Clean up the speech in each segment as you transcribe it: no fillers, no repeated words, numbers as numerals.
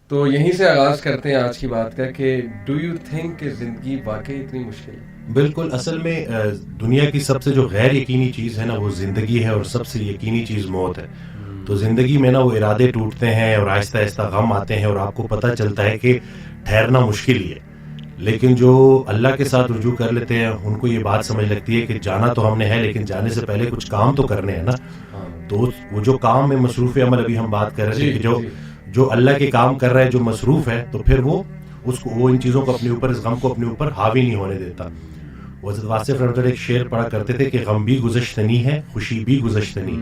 تو یہیں سے آغاز کرتے ہیں آج کی بات کا کہ ڈو یو تھنک کہ زندگی واقعی اتنی مشکل ہے؟ بالکل. اصل میں دنیا کی سب سے جو غیر یقینی چیز ہے نا وہ زندگی ہے، اور سب سے یقینی چیز موت ہے. تو زندگی میں نا وہ ارادے ٹوٹتے ہیں اور آہستہ آہستہ غم آتے ہیں، اور آپ کو پتہ چلتا ہے کہ ٹھہرنا مشکل ہی ہے. لیکن جو اللہ کے ساتھ رجوع کر لیتے ہیں ان کو یہ بات سمجھ لگتی ہے کہ جانا تو ہم نے ہے، لیکن جانے سے پہلے کچھ کام تو کرنے ہیں نا. تو وہ جو کام میں مصروف عمل، ابھی ہم بات کر رہے تھے کہ جو اللہ کے کام کر رہا ہے، جو مصروف ہے، تو پھر وہ ان چیزوں کو اپنے اوپر، اس غم کو اپنے اوپر حاوی نہیں ہونے دیتا. حضرت واصف رحمۃ اللہ ایک شعر پڑھا کرتے تھے کہ غم بھی گزشتنی ہے، خوشی بھی گزشتنی،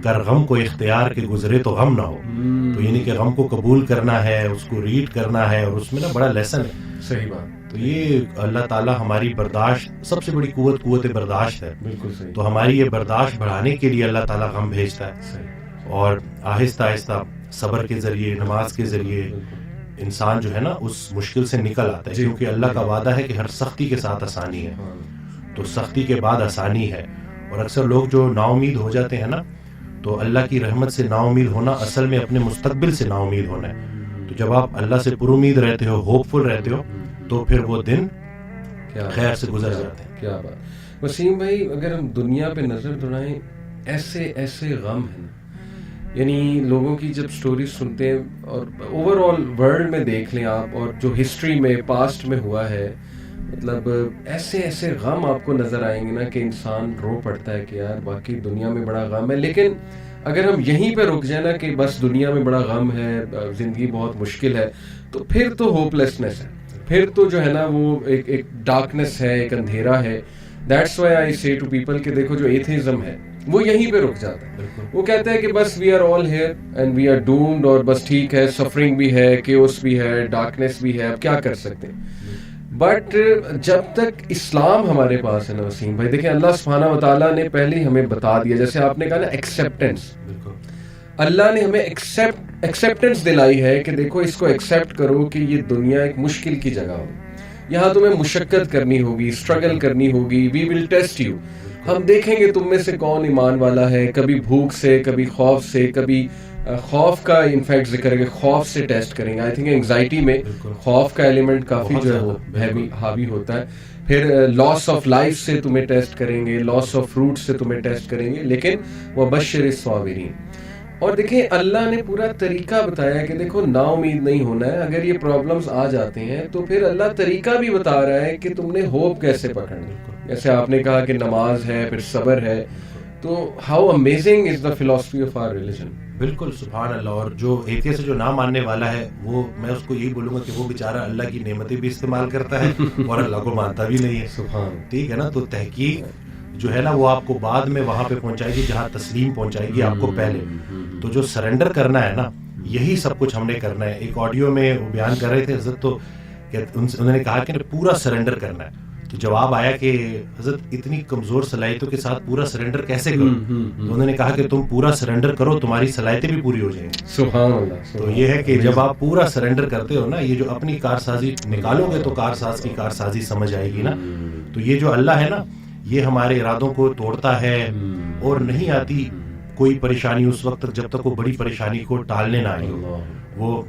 کر غم کو اختیار کے گزرے تو غم نہ ہو. تو یعنی کہ غم کو قبول کرنا ہے، اس کو ریڈ کرنا ہے، اور اس میں نا بڑا لیسن ہے. صحیح بات. تو یہ اللہ تعالیٰ ہماری برداشت، سب سے بڑی قوت برداشت ہے. بالکل صحیح. تو ہماری یہ برداشت بڑھانے کے لیے اللہ تعالیٰ غم بھیجتا ہے. صحیح. اور آہستہ آہستہ صبر کے ذریعے، نماز کے ذریعے انسان جو ہے نا اس مشکل سے نکل آتا ہے، کیونکہ اللہ کا وعدہ ہے کہ ہر سختی کے ساتھ آسانی ہے. تو سختی کے بعد آسانی ہے. اور اکثر لوگ جو نا امید ہو جاتے ہیں نا، تو اللہ کی رحمت سے نا امید ہونا اصل میں اپنے مستقبل سے نا امید ہونا ہے. تو جب آپ اللہ سے پر امید رہتے ہو، ہوپ فل رہتے ہو، تو پھر وہ دن خیر سے گزر جاتے ہیں. کیا بات. وسیم بھائی، اگر ہم دنیا پہ نظر دوڑائیں، ایسے غم ہیں نا، یعنی لوگوں کی جب سٹوری سنتے ہیں اور اوور آل ورلڈ میں دیکھ لیں آپ، اور جو ہسٹری میں پاسٹ میں ہوا ہے، مطلب ایسے غم آپ کو نظر آئیں گے نا کہ انسان رو پڑتا ہے کہ یار واقعی دنیا میں بڑا غم ہے. لیکن اگر ہم یہیں پہ رک جائیں نا کہ بس دنیا میں بڑا غم ہے، زندگی بہت مشکل ہے، تو پھر تو ہوپ لیسنس ہے، پھر تو جو ہے نا وہ ایک ڈارکنیس ہے، ایک اندھیرا ہے. دیٹس وائی آئی سے ٹو پیپل کہ دیکھو جو ایتھیزم ہے وہ یہیں پہ رک جاتا ہے. وہ کہتا ہے کہ بس we are all here and we are doomed, اور بس ٹھیک ہے، سفرنگ بھی ہے، کیوس بھی ہے، ڈارکنیس بھی ہے، اب کیا کر سکتے ہیں. بٹ جب تک اسلام ہمارے پاس ہے نا وسیم بھائی، دیکھیں اللہ سبحانہ و تعالیٰ نے پہلے ہی ہمیں بتا دیا، جیسے آپ نے کہا نا ایکسیپٹنس، اللہ نے ہمیں ایکسیپٹنس دلائی ہے کہ دیکھو اس کو ایکسیپٹ کرو کہ یہ دنیا ایک مشکل کی جگہ ہو، یہاں تمہیں مشقت کرنی ہوگی، اسٹرگل کرنی ہوگی، وی ول ٹیسٹ یو. ہم دیکھیں گے تم میں سے کون ایمان والا ہے، کبھی بھوک سے، کبھی خوف سے، کبھی خوف کا انفیکٹ ذکر ہے، خوف سے ٹیسٹ کریں گے. آئی تھنک انگزائٹی میں خوف کا ایلیمنٹ کافی جو ہے وہ حاوی ہوتا ہے. پھر لاس آف لائف سے تمہیں ٹیسٹ کریں گے، لاس آف فروٹ سے تمہیں ٹیسٹ کریں گے، لیکن وبشر الصابرین. اور دیکھیں اللہ نے پورا طریقہ بتایا کہ دیکھو نا امید نہیں ہونا ہے. اگر یہ پرابلمز آ جاتے ہیں تو پھر اللہ طریقہ بھی بتا رہا ہے کہ تم نے ہوپ کیسے پکڑنا ہے. جیسے آپ نے کہا کہ نماز ہے، پھر صبر ہے. تو how amazing is the philosophy of our religion. بالکل سبحان اللہ. اور جو ایتھے سے جو نہ ماننے والا ہے، وہ میں اس کو یہی بولوں گا کہ وہ بیچارہ اللہ کی نعمتیں بھی استعمال کرتا ہے اور اللہ کو مانتا بھی نہیں ہے. سبحان. ٹھیک ہے نا. تو تحقیق جو ہے نا وہ آپ کو بعد میں وہاں پہ پہنچائے گی جہاں تسلیم پہنچائے گی آپ کو پہلے. تو جو سرنڈر کرنا ہے نا، یہی سب کچھ ہم نے کرنا ہے. ایک آڈیو میں وہ بیان کر رہے تھے حضرت، تو انہوں نے کہا کہ پورا سرنڈر کرنا ہے. تو جواب آیا کہ حضرت اتنی کمزور صلاحیتوں کے ساتھ پورا سرنڈر کیسے کرو؟ تو انہوں نے کہا کہ تم پورا سرنڈر کرو، تمہاری صلاحیتیں بھی پوری ہو جائیں گی. سبحان اللہ. تو یہ ہے کہ جب آپ پورا سرنڈر کرتے ہو نا، یہ جو اپنی کارسازی نکالو گے تو کارساز کی کارسازی سمجھ آئے گی نا. تو یہ جو اللہ ہے نا، یہ ہمارے ارادوں کو توڑتا ہے، اور نہیں آتی کوئی پریشانی اس وقت تک جب تک وہ بڑی پریشانی کو ٹالنے نہ آئی ہو. وہ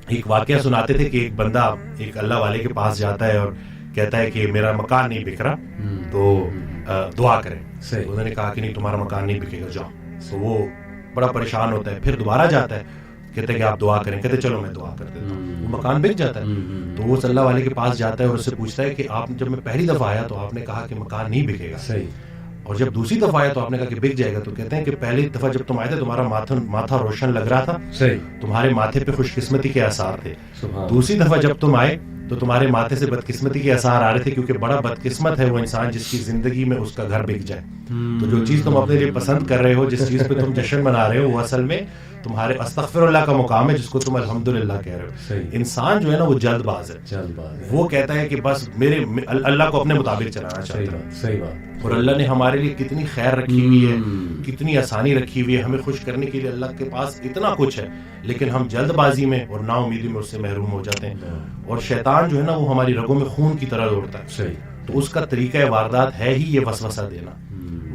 ایک واقعہ سناتے تھے کہ ایک بندہ ایک اللہ والے کے پاس جاتا ہے اور کہتا ہے کہ میرا مکان نہیں بک رہا، تو دعا کریں. انہوں نے کہا کہ نہیں تمہارا مکان نہیں بکے گا، جاؤ. تو وہ بڑا پریشان ہوتا ہے. پھر دوبارہ جاتا ہے، کہتے ہیں کہ آپ دعا کریں. کہتے چلو میں دعا کر دیتا ہوں. وہ مکان بک جاتا ہے. تو وہ اللہ والے کے پاس جاتا ہے اور اس سے پوچھتا ہے کہ آپ جب میں پہلی دفعہ آیا تو آپ نے کہا کہ مکان نہیں بکے گا، اور جب دوسری دفعہ آیا تو آپ نے کہا کہ بک جائے گا. تو کہتے ہیں کہ پہلی دفعہ جب تم آئے تھے تمہارا ماتھا روشن لگ رہا تھا، تمہارے ماتھے پہ خوش قسمتی کے آثار تھے. دوسری دفعہ جب تم آئے تو تمہارے ماتھے سے بدقسمتی کے آثار آ رہے تھے، کیونکہ بڑا بدقسمت ہے وہ انسان جس کی زندگی میں اس کا گھر بک جائے. تو جو چیز تم اپنے لیے پسند کر رہے ہو، جس چیز پہ تم جشن منا رہے ہو، وہ اصل میں تمہارے استغفر اللہ کا مقام ہے، جس کو تم الحمدللہ کہہ رہے ہو. انسان جو ہے نا وہ جلد باز ہے. وہ کہتا ہے کہ بس میرے اللہ کو اپنے مطابق چلانا چاہتا ہے. صحیح بات. اور اللہ نے ہمارے لیے کتنی خیر رکھی ہوئی ہے، کتنی آسانی رکھی ہوئی ہے. ہمیں خوش کرنے کے لیے اللہ کے پاس اتنا کچھ ہے، لیکن ہم جلد بازی میں اور نا امیدی میں اس سے محروم ہو جاتے ہیں. اور شیطان جو ہے نا وہ ہماری رگوں میں خون کی طرح دوڑتا ہے. تو اس کا طریقہ واردات ہے ہی یہ وسوسہ دینا.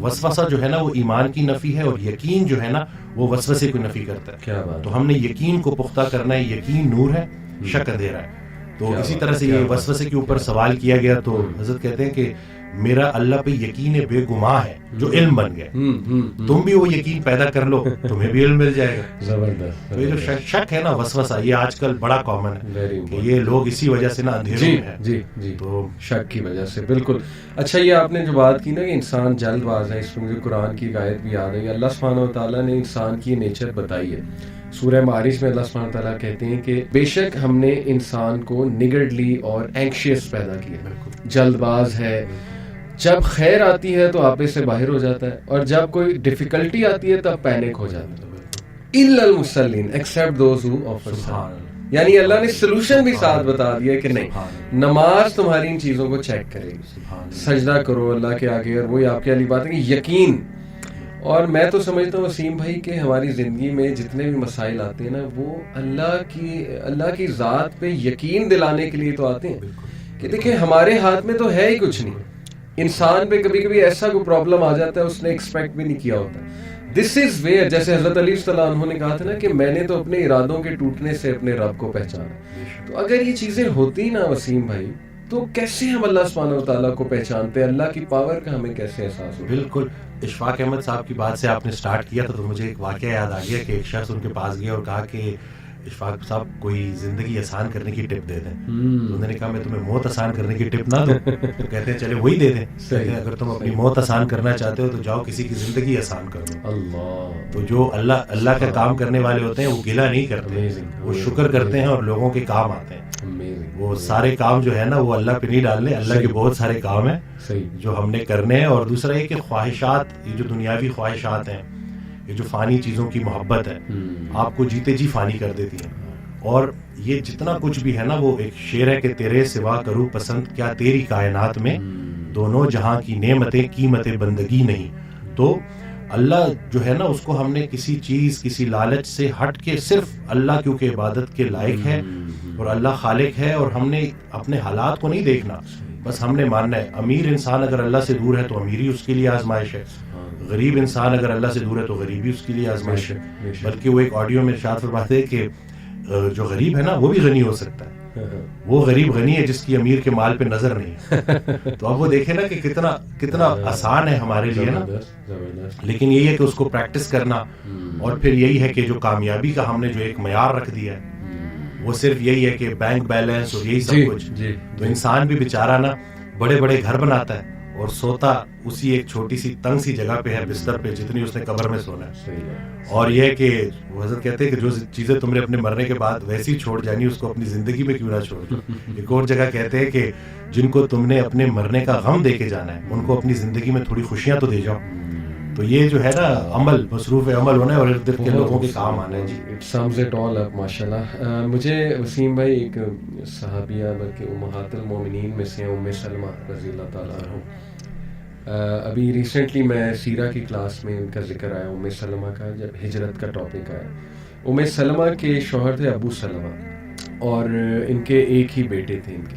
وسوسہ جو ہے نا وہ ایمان کی نفی ہے، اور یقین جو ہے نا وہ وسوسے کو نفی کرتا ہے. کیا بات. تو ہم نے یقین کو پختہ کرنا ہے. یقین نور ہے، شک اندھیرا ہے. تو اسی طرح سے یہ وسوسے کے اوپر سوال کیا گیا تو حضرت کہتے ہیں کہ میرا اللہ پہ یقین بے گماں ہے جو علم بن گیا. تم بھی وہ یقین پیدا کر لو، تمہیں بھی علم مل جائے گا. زبردست. تو یہ جو شک ہے نا، وسوسہ، یہ آج کل بڑا کامن ہے کہ یہ لوگ اسی وجہ سے نا اندھیروں میں ہیں. جی جی، تو شک کی وجہ سے. بالکل. اچھا، یہ آپ نے جو بات کی نا کہ انسان جلد باز ہے، اس میں مجھے قرآن کی آیت بھی یاد ہے. اللہ سبحانہ و تعالیٰ نے انسان کی نیچر بتائی ہے. سورہ معارج میں اللہ سبحانہ و تعالیٰ کہتے ہیں کہ بے شک ہم نے انسان کو نگرڈلی اور اینکشیس پیدا کیا، جلد باز ہے. جب خیر آتی ہے تو آپے سے باہر ہو جاتا ہے، اور جب کوئی ڈیفیکلٹی آتی ہے تب پینک ہو جاتا ہے. الا المصلین ایکسیپٹ دوز ہو آفر صلاۃ. یعنی اللہ نے سلوشن بھی ساتھ بتا دیا کہ نہیں، نماز تمہاری ان چیزوں کو چیک کرے گی. سجدہ کرو اللہ کے آگے، اور وہی آپ کی علی بات ہے کہ یقین. اور میں تو سمجھتا ہوں وسیم بھائی کہ ہماری زندگی میں جتنے بھی مسائل آتے ہیں نا، وہ اللہ کی ذات پہ یقین دلانے کے لیے تو آتے ہیں کہ دیکھیں ہمارے ہاتھ میں تو ہے ہی کچھ نہیں. انسان پہ کبھی کبھی ایسا کوئی پرابلم آ جاتا ہے اس نے ایکسپیکٹ بھی نہیں کیا ہوتا. دس از ویئر، جیسے حضرت علی صلی اللہ عنہ نے کہا تھا نا کہ میں نے تو اپنے ارادوں کے ٹوٹنے سے اپنے رب کو پہچانا. تو اگر یہ چیزیں ہوتی نا وسیم بھائی، تو کیسے ہم اللہ سبحانہ و تعالیٰ کو پہچانتے، اللہ کی پاور کا ہمیں کیسے احساس ہوتا. بالکل. اشفاق احمد صاحب کی بات سے آپ نے سٹارٹ کیا تھا تو مجھے ایک واقعہ یاد آ گیا کہ ایک شخص ان کے پاس گیا اور کہا کہ اشفاق صاحب کوئی زندگی آسان کرنے کی ٹپ دے دیں. تو انہوں نے کہا میں تمہیں موت آسان کرنے کی ٹپ نہ دوں. تو کہتے ہیں چلے وہی دے دیں. اگر تم اپنی موت آسان کرنا چاہتے ہو تو جاؤ کسی کی زندگی آسان کر دو. اللہ. تو جو اللہ کا کام کرنے والے ہوتے ہیں وہ گلہ نہیں کرتے، وہ شکر کرتے ہیں اور لوگوں کے کام آتے ہیں. وہ سارے کام جو ہے نا وہ اللہ پہ نہیں ڈالنے. اللہ کے بہت سارے کام ہیں جو ہم نے کرنے ہیں. اور دوسرا یہ کہ خواہشات، یہ جو دنیاوی خواہشات ہیں، یہ جو فانی چیزوں کی محبت ہے، آپ کو جیتے جی فانی کر دیتی ہیں. اور یہ جتنا کچھ بھی ہے نا، وہ ایک شعر ہے کہ تیرے سوا کروں پسند کیا تیری کائنات میں، دونوں جہاں کی نعمتیں قیمت بندگی نہیں. تو اللہ جو ہے نا اس کو ہم نے کسی چیز، کسی لالچ سے ہٹ کے صرف اللہ کیونکہ عبادت کے لائق ہے اور اللہ خالق ہے، اور ہم نے اپنے حالات کو نہیں دیکھنا، بس ہم نے ماننا ہے. امیر انسان اگر اللہ سے دور ہے تو امیری اس کے لیے آزمائش ہے. غریب انسان اگر اللہ سے دور ہے تو غریبی اس کے لیے آزمائش ہے. بلکہ وہ ایک آڈیو میں ارشاد فرماتے ہیں کہ جو غریب ہے نا وہ بھی غنی ہو سکتا ہے. وہ غریب غنی ہے جس کی امیر کے مال پہ نظر نہیں. تو اب وہ دیکھیں نا کہ کتنا آسان ہے ہمارے لیے نا. لیکن یہی ہے کہ اس کو پریکٹس کرنا. اور پھر یہی ہے کہ جو کامیابی کا ہم نے جو ایک معیار رکھ دیا ہے وہ صرف یہی ہے کہ بینک بیلنس اور یہی سب کچھ. تو انسان بھی بیچارہ نا بڑے بڑے گھر بناتا ہے اور سوتا اسی ایک چھوٹی سی تنگ سی جگہ پہ ہے، بستر پہ، جتنی اس نے قبر میں سونا ہے. اور یہ کہ وہ حضرت کہتے ہیں کہ جو چیزیں تم نے اپنے مرنے کے بعد ویسی چھوڑ جانی اس کو اپنی زندگی میں کیوں نہ چھوڑ. ایک اور جگہ کہتے ہیں کہ جن کو تم نے اپنے مرنے کا غم دے کے جانا ہے ان کو اپنی زندگی میں تھوڑی خوشیاں تو دے جاؤ. تو یہ جو ہے نا عمل، مصروف عمل ہونا ہے اور ارد گرد کے لوگوں کے کام آنا ہے. جی اٹ سمز اٹ آل اپ ماشاءاللہ. مجھے وسیم بھائی ایک صحابیہ بلکہ امہات المومنین میں سے ام سلمہ رضی اللہ تعالیٰ عنہ، ابھی ریسنٹلی میں سیرہ کی کلاس میں ان کا ذکر آیا ام سلمہ کا، جب ہجرت کا ٹاپک آیا. ام سلمہ کے شوہر تھے ابو سلمہ، اور ان کے ایک ہی بیٹے تھے. ان کے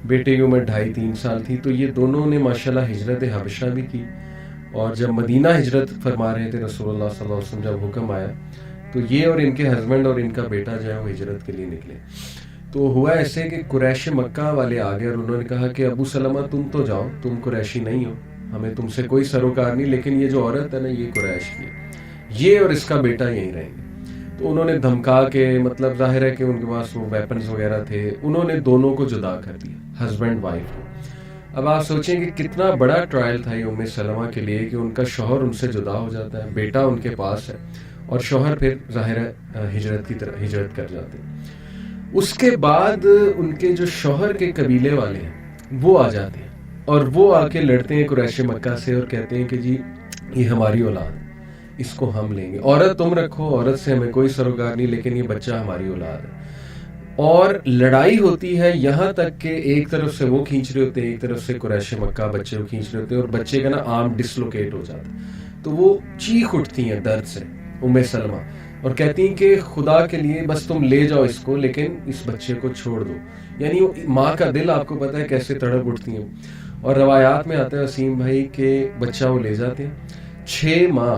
بیٹے کی عمر 2.5-3 سال تھی. تو یہ دونوں نے ماشاءاللہ ہجرت حبشہ بھی کی. اور جب مدینہ ہجرت فرما رہے تھے رسول اللہ صلی اللہ علیہ وسلم، جب حکم آیا تو یہ اور ان کے ہسبینڈ اور ان کا بیٹا جو ہے وہ ہجرت کے لیے نکلے. تو ہوا ایسے کہ قریش مکہ والے آ گئے اور انہوں نے کہا کہ ابو سلمہ تم تو جاؤ، تم قریشی نہیں ہو، ہمیں تم سے کوئی سروکار نہیں، لیکن یہ جو عورت ہے نا یہ قریش کی ہے، یہ اور اس کا بیٹا یہیں رہیں گے. تو انہوں نے دھمکا کے، مطلب ظاہر ہے کہ ان کے پاس وہ ویپنز وغیرہ تھے، انہوں نے دونوں کو جدا کر دیا، ہسبینڈ وائف کو. اب آپ سوچیں کہ کتنا بڑا ٹرائل تھا یہ ام سلمہ کے لیے کہ ان کا شوہر ان سے جدا ہو جاتا ہے، بیٹا ان کے پاس ہے، اور شوہر پھر ظاہر ہے ہجرت کی طرح ہجرت کر جاتے ہیں. اس کے بعد ان کے جو شوہر کے قبیلے والے ہیں وہ آ جاتے ہیں اور وہ آ کے لڑتے ہیں قریش مکہ سے اور کہتے ہیں کہ جی یہ ہماری اولاد ہے، اس کو ہم لیں گے، عورت تم رکھو، عورت سے ہمیں کوئی سروکار نہیں، لیکن یہ بچہ ہماری اولاد ہے. اور لڑائی ہوتی ہے یہاں تک کہ ایک طرف سے وہ کھینچ رہے ہوتے ہیں، ایک طرف سے قریش مکہ بچے کو کھینچ رہے ہوتے ہیں، اور بچے کا نا آرم ڈسلوکیٹ ہو جاتا ہے. تو وہ چیخ اٹھتی ہیں درد سے ام سلمہ اور کہتی ہیں کہ خدا کے لیے بس تم لے جاؤ اس کو، لیکن اس بچے کو چھوڑ دو. یعنی ماں کا دل آپ کو پتہ ہے کیسے تڑپ اٹھتی ہیں. اور روایات میں آتا ہے وسیم بھائی کہ بچہ وہ لے جاتے ہیں، 6 ماہ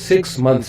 6 months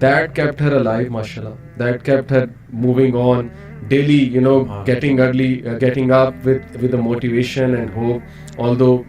That kept her alive, mashallah. That kept her moving on daily, you know, getting up with the motivation and hope. Although